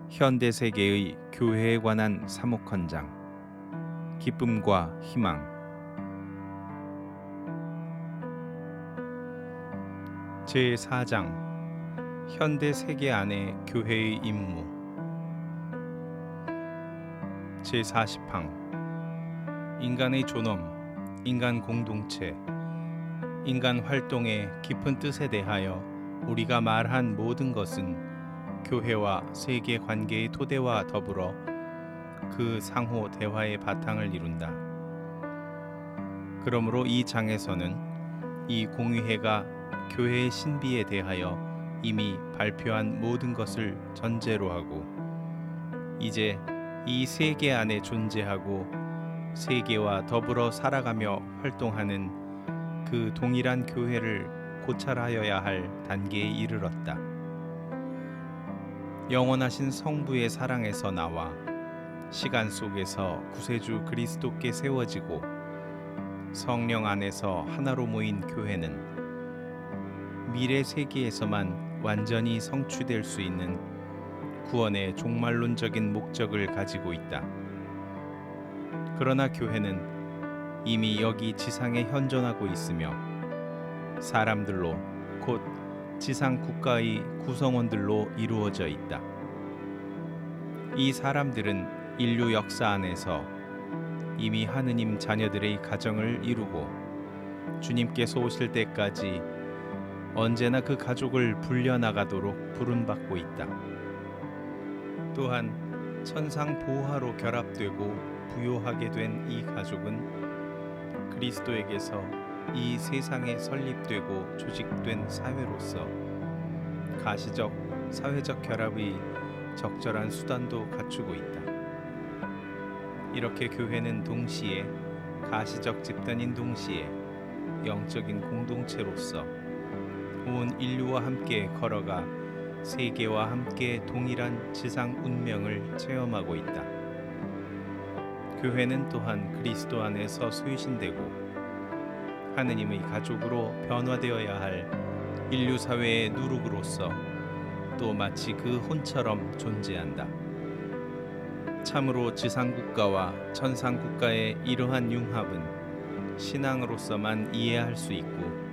현대 세계의 교회에 관한 사목헌장 기쁨과 희망 제4장 현대 세계 안의 교회의 임무 제40항 인간의 존엄, 인간 공동체, 인간 활동의 깊은 뜻에 대하여 우리가 말한 모든 것은 교회와 세계 관계의 토대와 더불어 그 상호 대화의 바탕을 이룬다. 그러므로 이 장에서는 이 공의회가 교회의 신비에 대하여 이미 발표한 모든 것을 전제로 하고 이제 이 세계 안에 존재하고 세계와 더불어 살아가며 활동하는 그 동일한 교회를 고찰하여야 할 단계에 이르렀다. 영원하신 성부의 사랑에서 나와 시간 속에서 구세주 그리스도께 세워지고 성령 안에서 하나로 모인 교회는 미래 세계에서만 완전히 성취될 수 있는 구원의 종말론적인 목적을 가지고 있다. 그러나 교회는 이미 여기 지상에 현존하고 있으며 사람들로 곧 지상 국가의 구성원들로 이루어져 있다. 이 사람들은 인류 역사 안에서 이미 하느님 자녀들의 가정을 이루고 주님께서 오실 때까지 언제나 그 가족을 불려나가도록 부름받고 있다. 또한 천상 보화로 결합되고 부요하게 된 이 가족은 그리스도에게서 이 세상에 설립되고 조직된 사회로서 가시적 사회적 결합의 적절한 수단도 갖추고 있다. 이렇게 교회는 동시에 가시적 집단인 동시에 영적인 공동체로서 온 인류와 함께 걸어가 세계와 함께 동일한 지상 운명을 체험하고 있다. 교회는 또한 그리스도 안에서 쇄신되고 하느님의 가족으로 변화되어야 할 인류 사회의 누룩으로서 또 마치 그 혼처럼 존재한다. 참으로 지상국가와 천상국가의 이러한 융합은 신앙으로서만 이해할 수 있고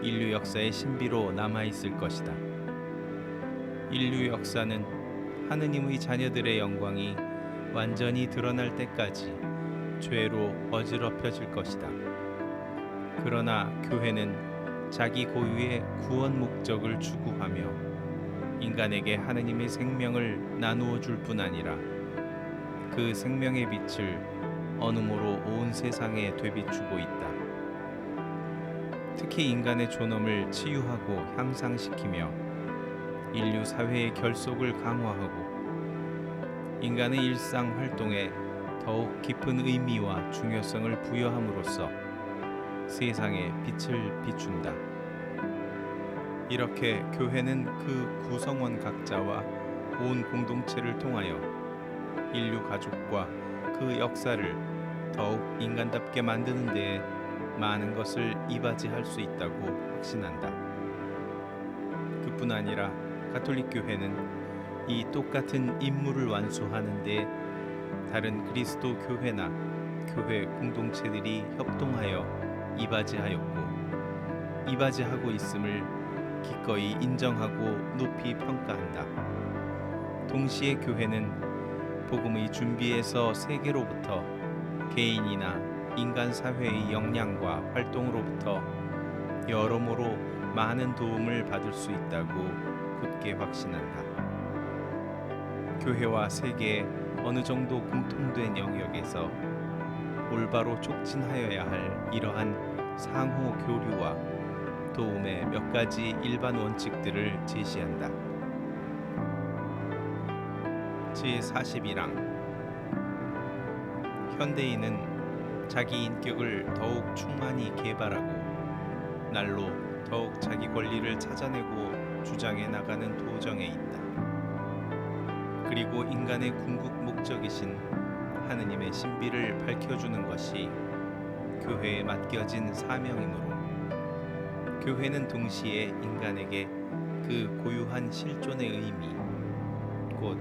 인류 역사의 신비로 남아있을 것이다. 인류 역사는 하느님의 자녀들의 영광이 완전히 드러날 때까지 죄로 어지럽혀질 것이다. 그러나 교회는 자기 고유의 구원 목적을 추구하며 인간에게 하느님의 생명을 나누어 줄 뿐 아니라 그 생명의 빛을 어둠으로 온 세상에 되비추고 있다. 특히 인간의 존엄을 치유하고 향상시키며 인류 사회의 결속을 강화하고 인간의 일상 활동에 더욱 깊은 의미와 중요성을 부여함으로써 세상에 빛을 비춘다. 이렇게 교회는 그 구성원 각자와 온 공동체를 통하여 인류 가족과 그 역사를 더욱 인간답게 만드는 데에 많은 것을 이바지할 수 있다고 확신한다. 그뿐 아니라 가톨릭 교회는 이 똑같은 임무를 완수하는 데 다른 그리스도 교회나 교회 공동체들이 협동하여 이바지하고 있음을 기꺼이 인정하고 높이 평가한다. 동시에 교회는 복음의 준비에서 세계로부터 개인이나 인간 사회의 역량과 활동으로부터 여러모로 많은 도움을 받을 수 있다고 굳게 확신한다. 교회와 세계의 어느 정도 공통된 영역에서 올바로 촉진하여야 할 이러한 상호 교류와 도움의 몇 가지 일반 원칙들을 제시한다. 제41항 현대인은 자기 인격을 더욱 충만히 개발하고 날로 더욱 자기 권리를 찾아내고 주장해 나가는 도정에 있다. 그리고 인간의 궁극 목적이신 하느님의 신비를 밝혀주는 것이 교회에 맡겨진 사명이므로 교회는 동시에 인간에게 그 고유한 실존의 의미, 곧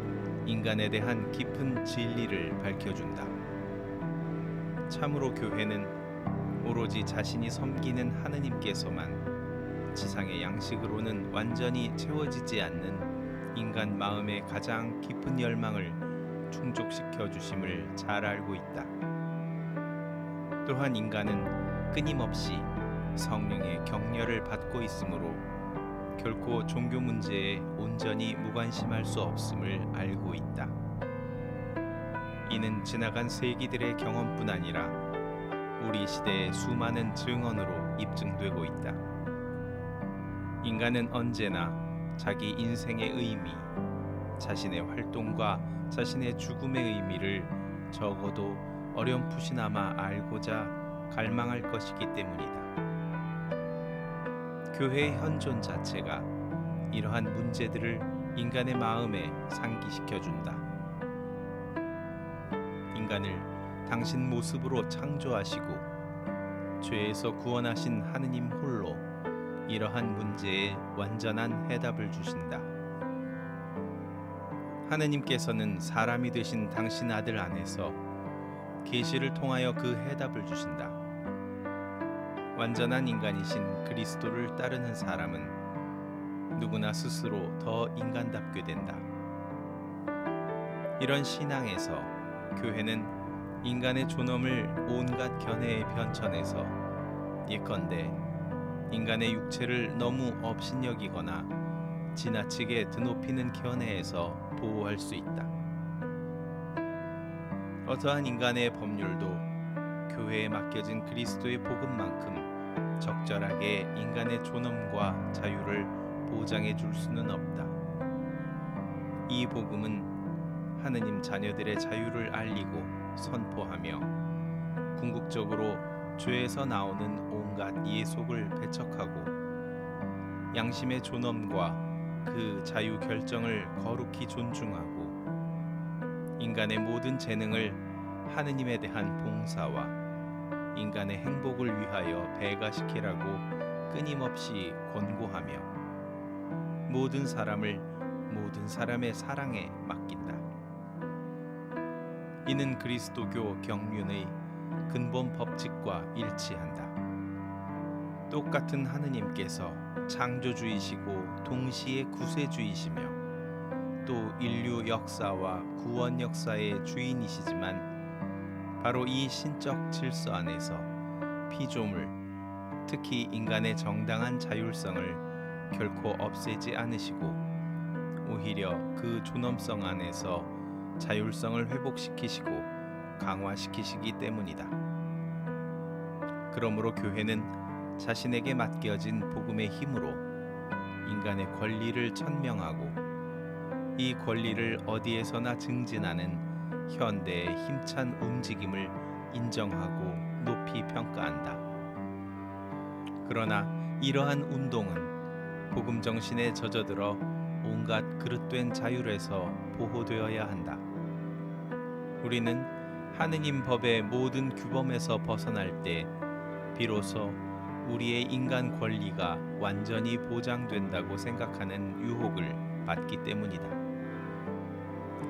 인간에 대한 깊은 진리를 밝혀준다. 참으로 교회는 오로지 자신이 섬기는 하느님께서만 지상의 양식으로는 완전히 채워지지 않는 인간 마음의 가장 깊은 열망을 충족시켜 주심을 잘 알고 있다. 또한 인간은 끊임없이 성령의 격려를 받고 있으므로 결코 종교 문제에 온전히 무관심할 수 없음을 알고 있다. 이는 지나간 세기들의 경험뿐 아니라 우리 시대의 수많은 증언으로 입증되고 있다. 인간은 언제나 자기 인생의 의미, 자신의 활동과 자신의 죽음의 의미를 적어도 어렴풋이나마 알고자 갈망할 것이기 때문이다. 교회의 현존 자체가 이러한 문제들을 인간의 마음에 상기시켜준다. 인간을 당신 모습으로 창조하시고 죄에서 구원하신 하느님 홀로 이러한 문제에 완전한 해답을 주신다. 하느님께서는 사람이 되신 당신 아들 안에서 계시를 통하여 그 해답을 주신다. 완전한 인간이신 그리스도를 따르는 사람은 누구나 스스로 더 인간답게 된다. 이런 신앙에서 교회는 인간의 존엄을 온갖 견해에 변천해서 예컨대 인간의 육체를 너무 업신여기거나 지나치게 드높이는 견해에서 보호할 수 있다. 어떠한 인간의 법률도 교회에 맡겨진 그리스도의 복음만큼 적절하게 인간의 존엄과 자유를 보장해 줄 수는 없다. 이 복음은 하느님 자녀들의 자유를 알리고 선포하며 궁극적으로 죄에서 나오는 온갖 예속을 배척하고 양심의 존엄과 그 자유 결정을 거룩히 존중하고 인간의 모든 재능을 하느님에 대한 봉사와 인간의 행복을 위하여 배가시키라고 끊임없이 권고하며 모든 사람을 모든 사람의 사랑에 맡긴다. 이는 그리스도교 경륜의 근본 법칙과 일치한다. 똑같은 하느님께서 창조주이시고 동시에 구세주이시며 또 인류 역사와 구원 역사의 주인이시지만 바로 이 신적 질서 안에서 피조물, 특히 인간의 정당한 자율성을 결코 없애지 않으시고 오히려 그 존엄성 안에서 자율성을 회복시키시고 강화시키시기 때문이다. 그러므로 교회는 자신에게 맡겨진 복음의 힘으로 인간의 권리를 천명하고 이 권리를 어디에서나 증진하는 현대의 힘찬 움직임을 인정하고 높이 평가한다. 그러나 이러한 운동은 복음 정신에 젖어들어 온갖 그릇된 자율에서 보호되어야 한다. 우리는 하느님 법의 모든 규범에서 벗어날 때 비로소 우리의 인간 권리가 완전히 보장된다고 생각하는 유혹을 받기 때문이다.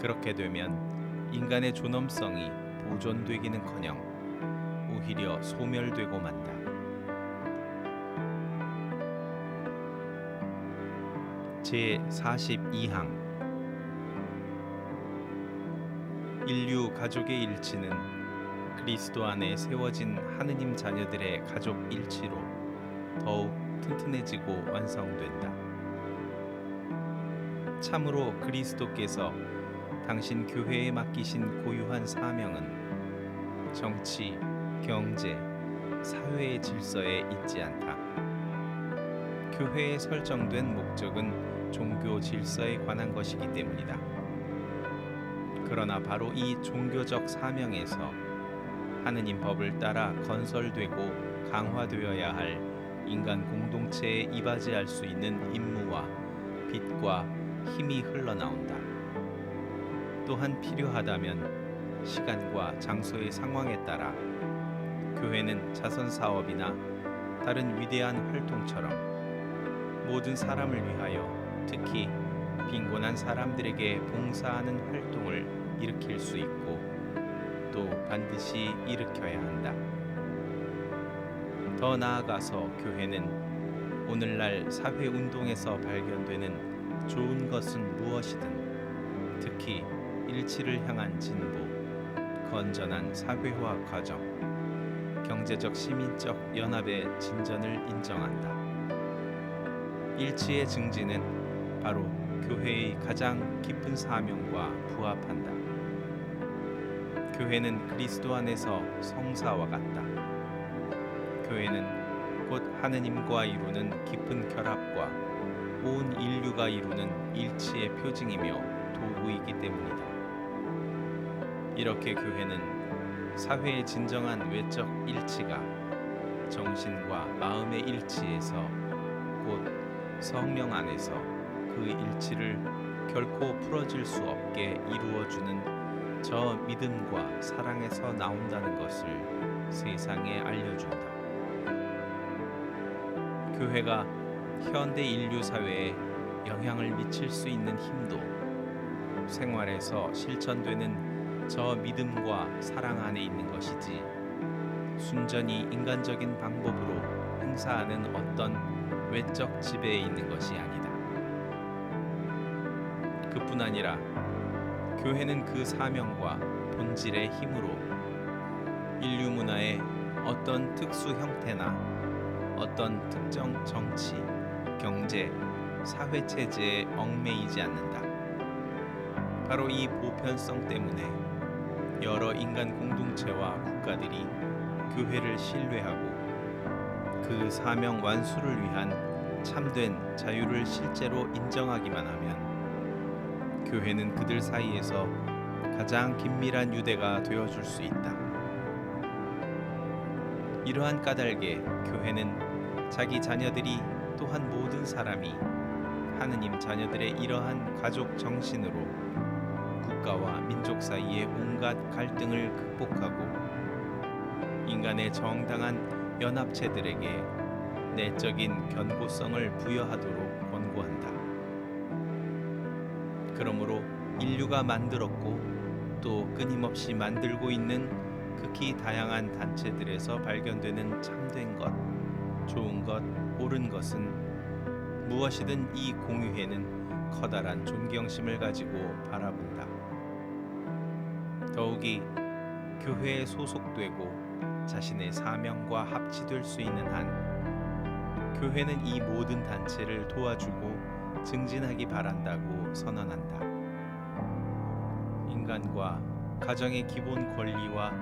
그렇게 되면 인간의 존엄성이 보존되기는커녕 오히려 소멸되고 만다. 제42항 인류 가족의 일치는 그리스도 안에 세워진 하느님 자녀들의 가족 일치로 더욱 튼튼해지고 완성된다. 참으로 그리스도께서 당신 교회에 맡기신 고유한 사명은 정치, 경제, 사회의 질서에 있지 않다. 교회에 설정된 목적은 종교 질서에 관한 것이기 때문이다. 그러나 바로 이 종교적 사명에서 하느님 법을 따라 건설되고 강화되어야 할 인간 공동체에 이바지할 수 있는 임무와 빛과 힘이 흘러나온다. 또한 필요하다면 시간과 장소의 상황에 따라 교회는 자선 사업이나 다른 위대한 활동처럼 모든 사람을 위하여 특히 빈곤한 사람들에게 봉사하는 활동을 일으킬 수 있고 또 반드시 일으켜야 한다. 더 나아가서 교회는 오늘날 사회 운동에서 발견되는 좋은 것은 무엇이든 특히 일치를 향한 진보, 건전한 사회화 과정, 경제적 시민적 연합의 진전을 인정한다. 일치의 증진은 바로 교회의 가장 깊은 사명과 부합한다. 교회는 그리스도 안에서 성사와 같다. 교회는 곧 하느님과 이루는 깊은 결합과 온 인류가 이루는 일치의 표징이며 도구이기 때문이다. 이렇게 교회는 사회의 진정한 외적 일치가 정신과 마음의 일치에서 곧 성령 안에서 그 일치를 결코 풀어질 수 없게 이루어주는 저 믿음과 사랑에서 나온다는 것을 세상에 알려준다. 교회가 현대 인류 사회에 영향을 미칠 수 있는 힘도 생활에서 실천되는 저 믿음과 사랑 안에 있는 것이지 순전히 인간적인 방법으로 행사하는 어떤 외적 지배에 있는 것이 아니다. 그뿐 아니라 교회는 그 사명과 본질의 힘으로 인류 문화의 어떤 특수 형태나 어떤 특정 정치, 경제, 사회 체제에 얽매이지 않는다. 바로 이 보편성 때문에 여러 인간 공동체와 국가들이 교회를 신뢰하고 그 사명 완수를 위한 참된 자유를 실제로 인정하기만 하면 교회는 그들 사이에서 가장 긴밀한 유대가 되어줄 수 있다. 이러한 까닭에 교회는 자기 자녀들이 또한 모든 사람이 하느님 자녀들의 이러한 가족 정신으로 국가와 민족 사이의 온갖 갈등을 극복하고 인간의 정당한 연합체들에게 내적인 견고성을 부여하도록 권고한다. 그러므로 인류가 만들었고 또 끊임없이 만들고 있는 극히 다양한 단체들에서 발견되는 참된 것, 좋은 것, 옳은 것은 무엇이든 이 공유회는 커다란 존경심을 가지고 바라본다. 더욱이 교회에 소속되고 자신의 사명과 합치될 수 있는 한 교회는 이 모든 단체를 도와주고 증진하기 바란다고 선언한다. 인간과 가정의 기본 권리와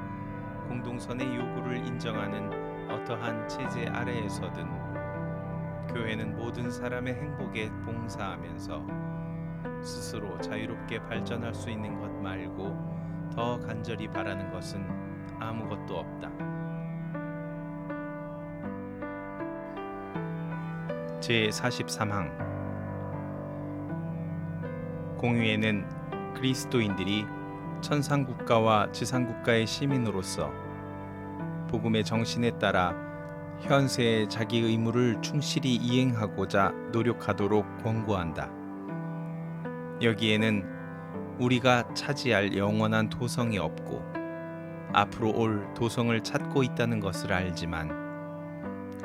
공동선의 요구를 인정하는 어떠한 체제 아래에서든 교회는 모든 사람의 행복에 봉사하면서 스스로 자유롭게 발전할 수 있는 것 말고 더 간절히 바라는 것은 아무것도 없다. 제43항 공유회는 그리스도인들이 천상국가와 지상국가의 시민으로서 복음의 정신에 따라 현세의 자기 의무를 충실히 이행하고자 노력하도록 권고한다. 여기에는 우리가 차지할 영원한 도성이 없고 앞으로 올 도성을 찾고 있다는 것을 알지만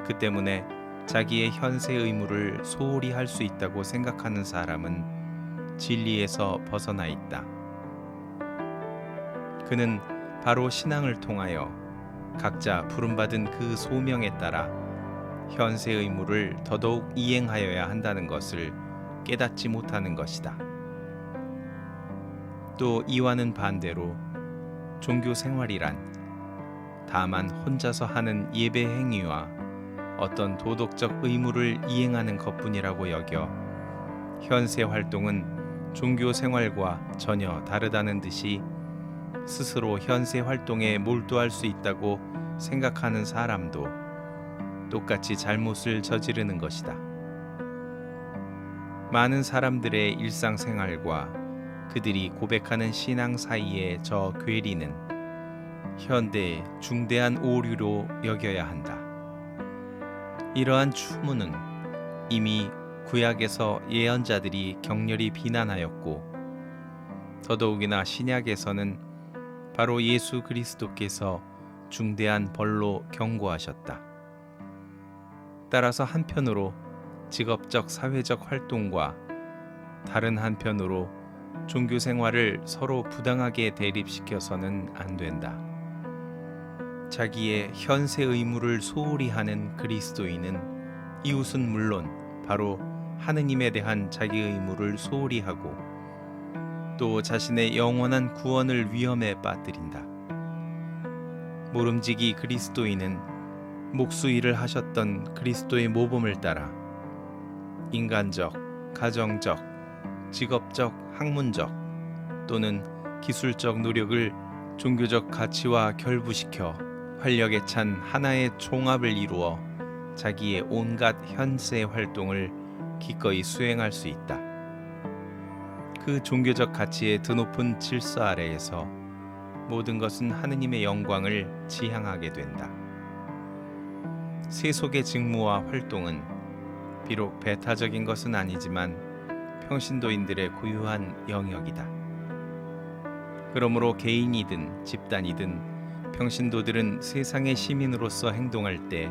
그 때문에 자기의 현세 의무를 소홀히 할 수 있다고 생각하는 사람은 진리에서 벗어나 있다. 그는 바로 신앙을 통하여 각자 부름받은 그 소명에 따라 현세 의무를 더더욱 이행하여야 한다는 것을 깨닫지 못하는 것이다. 또 이와는 반대로 종교 생활이란 다만 혼자서 하는 예배 행위와 어떤 도덕적 의무를 이행하는 것뿐이라고 여겨 현세 활동은 종교 생활과 전혀 다르다는 듯이 스스로 현세 활동에 몰두할 수 있다고 생각하는 사람도 똑같이 잘못을 저지르는 것이다. 많은 사람들의 일상생활과 그들이 고백하는 신앙 사이의 저 괴리는 현대의 중대한 오류로 여겨야 한다. 이러한 추문은 이미 구약에서 예언자들이 격렬히 비난하였고 더더욱이나 신약에서는 바로 예수 그리스도께서 중대한 벌로 경고하셨다. 따라서 한편으로 직업적 사회적 활동과 다른 한편으로 종교 생활을 서로 부당하게 대립시켜서는 안 된다. 자기의 현세 의무를 소홀히 하는 그리스도인은 이웃은 물론 바로 하느님에 대한 자기 의무를 소홀히 하고 또 자신의 영원한 구원을 위험에 빠뜨린다. 모름지기 그리스도인은 목수일을 하셨던 그리스도의 모범을 따라 인간적, 가정적, 직업적, 학문적 또는 기술적 노력을 종교적 가치와 결부시켜 활력에 찬 하나의 종합을 이루어 자기의 온갖 현세 활동을 기꺼이 수행할 수 있다. 그 종교적 가치의 드높은 질서 아래에서 모든 것은 하느님의 영광을 지향하게 된다. 세속의 직무와 활동은 비록 배타적인 것은 아니지만 평신도인들의 고유한 영역이다. 그러므로 개인이든 집단이든 평신도들은 세상의 시민으로서 행동할 때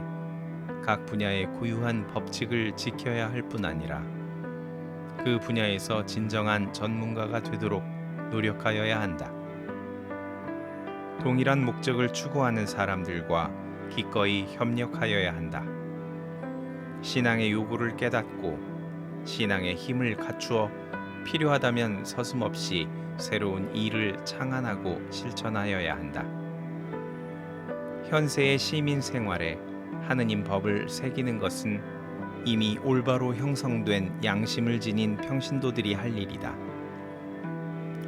각 분야의 고유한 법칙을 지켜야 할 뿐 아니라 그 분야에서 진정한 전문가가 되도록 노력하여야 한다. 동일한 목적을 추구하는 사람들과 기꺼이 협력하여야 한다. 신앙의 요구를 깨닫고 신앙의 힘을 갖추어 필요하다면 서슴없이 새로운 일을 창안하고 실천하여야 한다. 현세의 시민 생활에 하느님 법을 새기는 것은 이미 올바로 형성된 양심을 지닌 평신도들이 할 일이다.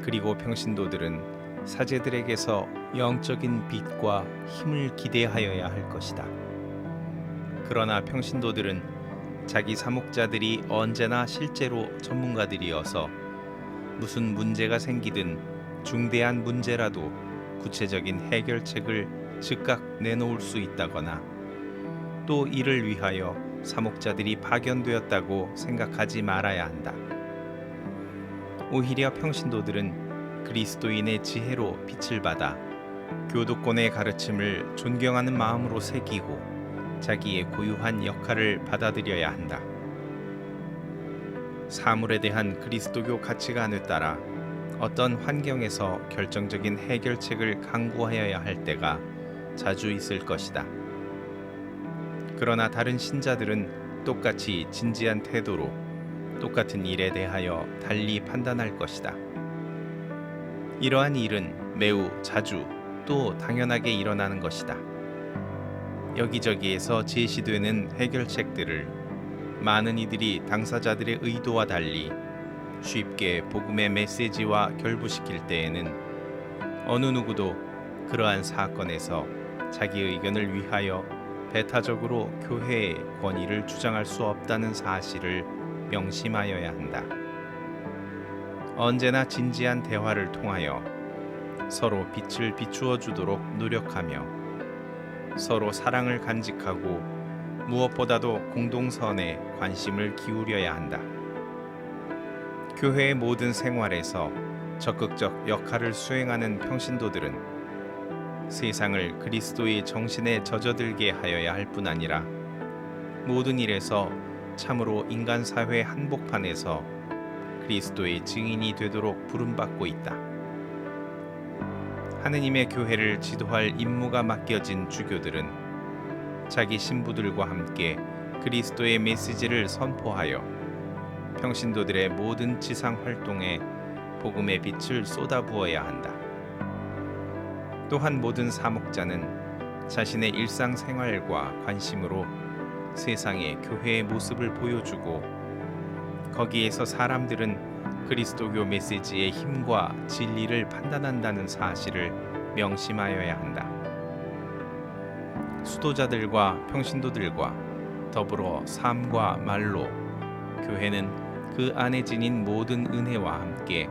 그리고 평신도들은 사제들에게서 영적인 빛과 힘을 기대하여야 할 것이다. 그러나 평신도들은 자기 사목자들이 언제나 실제로 전문가들이어서 무슨 문제가 생기든 중대한 문제라도 구체적인 해결책을 즉각 내놓을 수 있다거나 또 이를 위하여 사목자들이 파견되었다고 생각하지 말아야 한다. 오히려 평신도들은 그리스도인의 지혜로 빛을 받아 교도권의 가르침을 존경하는 마음으로 새기고 자기의 고유한 역할을 받아들여야 한다. 사물에 대한 그리스도교 가치관에 따라 어떤 환경에서 결정적인 해결책을 강구하여야 할 때가 자주 있을 것이다. 그러나 다른 신자들은 똑같이 진지한 태도로 똑같은 일에 대하여 달리 판단할 것이다. 이러한 일은 매우 자주 또 당연하게 일어나는 것이다. 여기저기에서 제시되는 해결책들을 많은 이들이 당사자들의 의도와 달리 쉽게 복음의 메시지와 결부시킬 때에는 어느 누구도 그러한 사건에서 자기 의견을 위하여 배타적으로 교회의 권위를 주장할 수 없다는 사실을 명심하여야 한다. 언제나 진지한 대화를 통하여 서로 빛을 비추어 주도록 노력하며 서로 사랑을 간직하고 무엇보다도 공동선에 관심을 기울여야 한다. 교회의 모든 생활에서 적극적 역할을 수행하는 평신도들은 세상을 그리스도의 정신에 젖어들게 하여야 할 뿐 아니라 모든 일에서 참으로 인간 사회 한복판에서 그리스도의 증인이 되도록 부름받고 있다. 하느님의 교회를 지도할 임무가 맡겨진 주교들은 자기 신부들과 함께 그리스도의 메시지를 선포하여 평신도들의 모든 지상 활동에 복음의 빛을 쏟아부어야 한다. 또한 모든 사목자는 자신의 일상생활과 관심으로 세상의 교회의 모습을 보여주고 거기에서 사람들은 그리스도교 메시지의 힘과 진리를 판단한다는 사실을 명심하여야 한다. 수도자들과 평신도들과 더불어 삶과 말로 교회는 그 안에 지닌 모든 은혜와 함께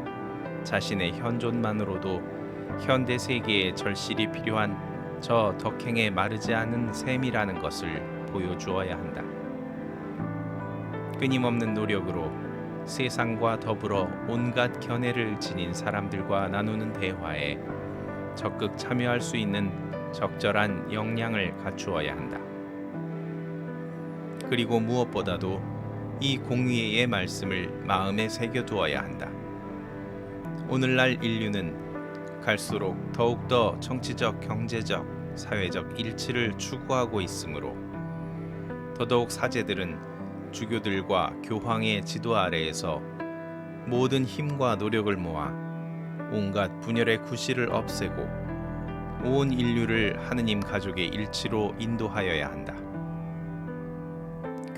자신의 현존만으로도 현대 세계에 절실히 필요한 저 덕행에 마르지 않은 셈이라는 것을 보여주어야 한다. 끊임없는 노력으로 세상과 더불어 온갖 견해를 지닌 사람들과 나누는 대화에 적극 참여할 수 있는 적절한 역량을 갖추어야 한다. 그리고 무엇보다도 이 공의의 말씀을 마음에 새겨두어야 한다. 오늘날 인류는 갈수록 더욱더 정치적, 경제적, 사회적 일치를 추구하고 있으므로 더더욱 사제들은 주교들과 교황의 지도 아래에서 모든 힘과 노력을 모아 온갖 분열의 구실을 없애고 온 인류를 하느님 가족의 일치로 인도하여야 한다.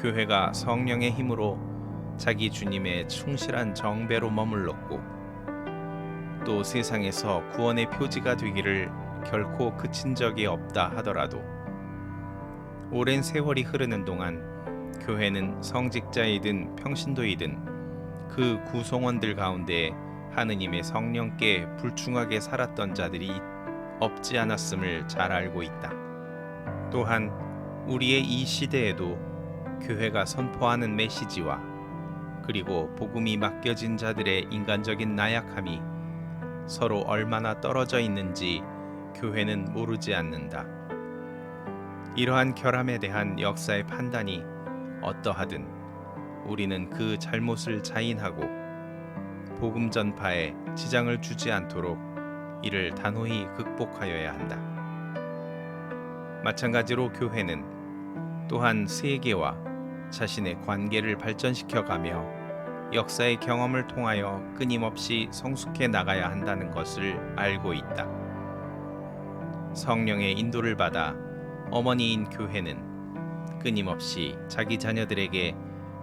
교회가 성령의 힘으로 자기 주님의 충실한 정배로 머물렀고 또 세상에서 구원의 표지가 되기를 결코 그친 적이 없다 하더라도 오랜 세월이 흐르는 동안 교회는 성직자이든 평신도이든 그 구성원들 가운데 하느님의 성령께 불충하게 살았던 자들이 없지 않았음을 잘 알고 있다. 또한 우리의 이 시대에도 교회가 선포하는 메시지와 그리고 복음이 맡겨진 자들의 인간적인 나약함이 서로 얼마나 떨어져 있는지 교회는 모르지 않는다. 이러한 결함에 대한 역사의 판단이 어떠하든 우리는 그 잘못을 자인하고 복음 전파에 지장을 주지 않도록 이를 단호히 극복하여야 한다. 마찬가지로 교회는 또한 세계와 자신의 관계를 발전시켜가며 역사의 경험을 통하여 끊임없이 성숙해 나가야 한다는 것을 알고 있다. 성령의 인도를 받아 어머니인 교회는 끊임없이 자기 자녀들에게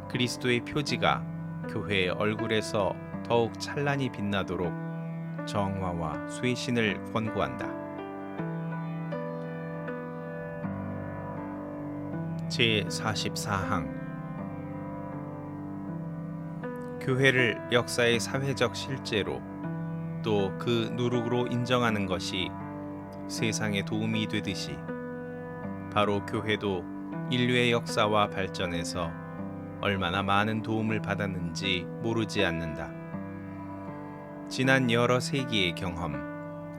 그리스도의 표지가 교회의 얼굴에서 더욱 찬란히 빛나도록 정화와 쇄신을 권고한다. 제44항 교회를 역사의 사회적 실제로 또 그 누룩으로 인정하는 것이 세상에 도움이 되듯이 바로 교회도 인류의 역사와 발전에서 얼마나 많은 도움을 받았는지 모르지 않는다. 지난 여러 세기의 경험,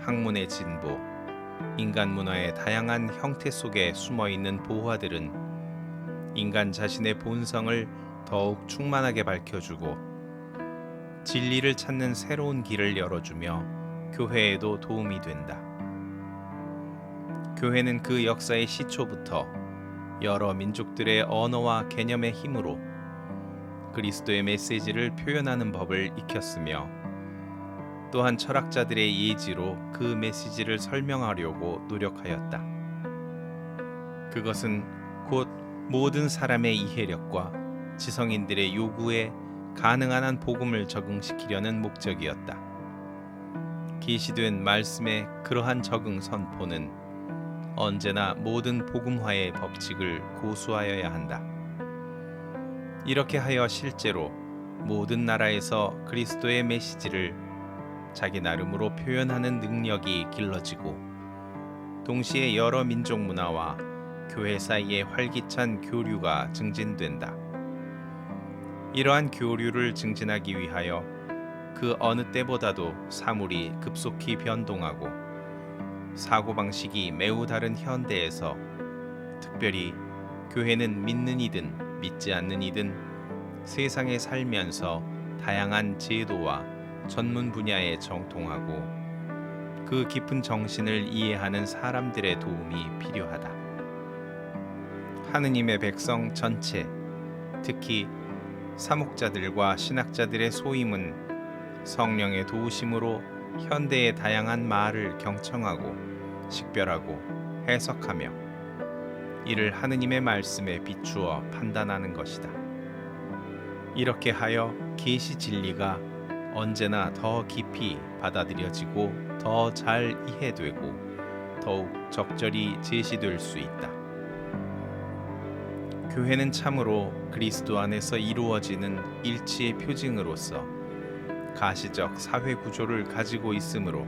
학문의 진보, 인간 문화의 다양한 형태 속에 숨어있는 보화들은 인간 자신의 본성을 더욱 충만하게 밝혀주고 진리를 찾는 새로운 길을 열어주며 교회에도 도움이 된다. 교회는 그 역사의 시초부터 여러 민족들의 언어와 개념의 힘으로 그리스도의 메시지를 표현하는 법을 익혔으며 또한 철학자들의 예지로 그 메시지를 설명하려고 노력하였다. 그것은 곧 모든 사람의 이해력과 지성인들의 요구에 가능한 한 복음을 적응시키려는 목적이었다. 계시된 말씀의 그러한 적응 선포는 언제나 모든 복음화의 법칙을 고수하여야 한다. 이렇게 하여 실제로 모든 나라에서 그리스도의 메시지를 자기 나름으로 표현하는 능력이 길러지고 동시에 여러 민족 문화와 교회 사이의 활기찬 교류가 증진된다. 이러한 교류를 증진하기 위하여 그 어느 때보다도 사물이 급속히 변동하고 사고방식이 매우 다른 현대에서 특별히 교회는 믿는 이든 믿지 않는 이든 세상에 살면서 다양한 제도와 전문 분야에 정통하고 그 깊은 정신을 이해하는 사람들의 도움이 필요하다. 하느님의 백성 전체, 특히 사목자들과 신학자들의 소임은 성령의 도우심으로 현대의 다양한 말을 경청하고 식별하고 해석하며 이를 하느님의 말씀에 비추어 판단하는 것이다. 이렇게 하여 계시 진리가 언제나 더 깊이 받아들여지고 더 잘 이해되고 더욱 적절히 제시될 수 있다. 교회는 참으로 그리스도 안에서 이루어지는 일치의 표징으로서 가시적 사회 구조를 가지고 있으므로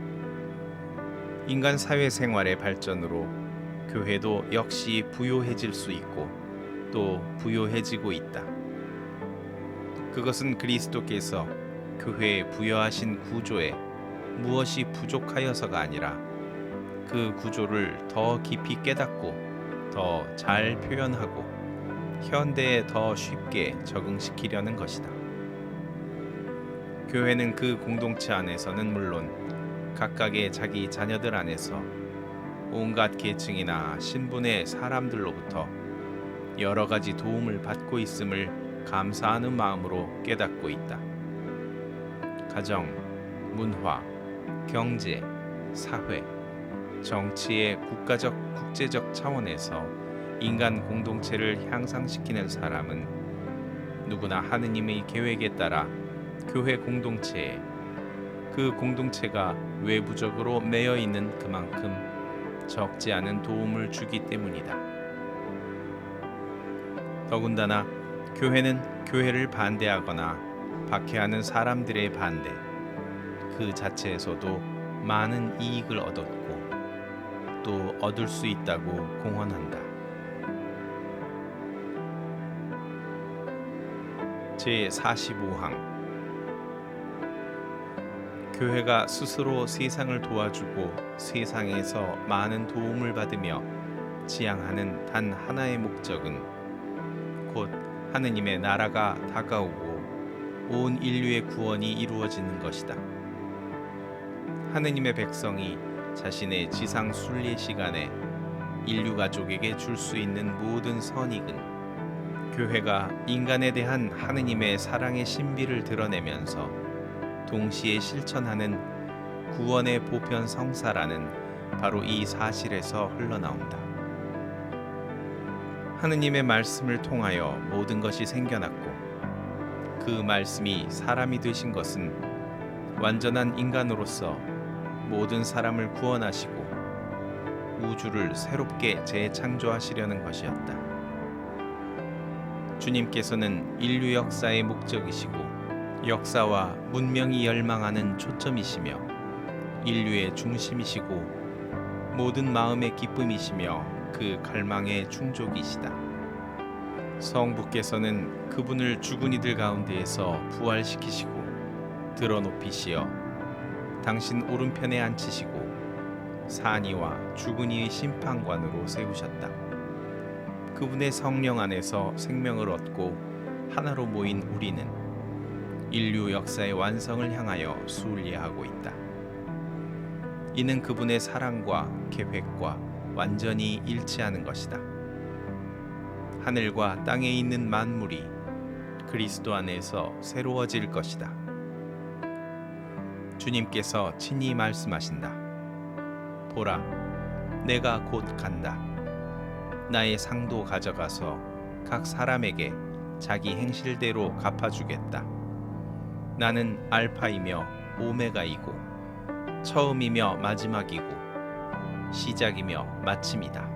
인간 사회 생활의 발전으로 교회도 역시 부요해질 수 있고 또 부요해지고 있다. 그것은 그리스도께서 교회에 부여하신 구조에 무엇이 부족하여서가 아니라 그 구조를 더 깊이 깨닫고 더 잘 표현하고 현대에 더 쉽게 적응시키려는 것이다. 교회는 그 공동체 안에서는 물론 각각의 자기 자녀들 안에서 온갖 계층이나 신분의 사람들로부터 여러 가지 도움을 받고 있음을 감사하는 마음으로 깨닫고 있다. 가정, 문화, 경제, 사회, 정치의 국가적, 국제적 차원에서 인간 공동체를 향상시키는 사람은 누구나 하느님의 계획에 따라 교회 공동체에 그 공동체가 외부적으로 매여 있는 그만큼 적지 않은 도움을 주기 때문이다. 더군다나 교회는 교회를 반대하거나 박해하는 사람들의 반대 그 자체에서도 많은 이익을 얻었고 또 얻을 수 있다고 공언한다. 제45항 교회가 스스로 세상을 도와주고 세상에서 많은 도움을 받으며 지향하는 단 하나의 목적은 곧 하느님의 나라가 다가오고 온 인류의 구원이 이루어지는 것이다. 하느님의 백성이 자신의 지상 순례 시간에 인류 가족에게 줄 수 있는 모든 선익은 교회가 인간에 대한 하느님의 사랑의 신비를 드러내면서 동시에 실천하는 구원의 보편 성사라는 바로 이 사실에서 흘러나온다. 하느님의 말씀을 통하여 모든 것이 생겨났고 그 말씀이 사람이 되신 것은 완전한 인간으로서 모든 사람을 구원하시고 우주를 새롭게 재창조하시려는 것이었다. 주님께서는 인류 역사의 목적이시고 역사와 문명이 열망하는 초점이시며 인류의 중심이시고 모든 마음의 기쁨이시며 그 갈망의 충족이시다. 성부께서는 그분을 죽은 이들 가운데에서 부활시키시고 드러높이시어 당신 오른편에 앉히시고 산이와 죽은 이의 심판관으로 세우셨다. 그분의 성령 안에서 생명을 얻고 하나로 모인 우리는 인류 역사의 완성을 향하여 순례하고 있다. 이는 그분의 사랑과 계획과 완전히 일치하는 것이다. 하늘과 땅에 있는 만물이 그리스도 안에서 새로워질 것이다. 주님께서 친히 말씀하신다. 보라, 내가 곧 간다. 나의 상도 가져가서 각 사람에게 자기 행실대로 갚아주겠다. 나는 알파이며 오메가이고 처음이며 마지막이고 시작이며 마침이다.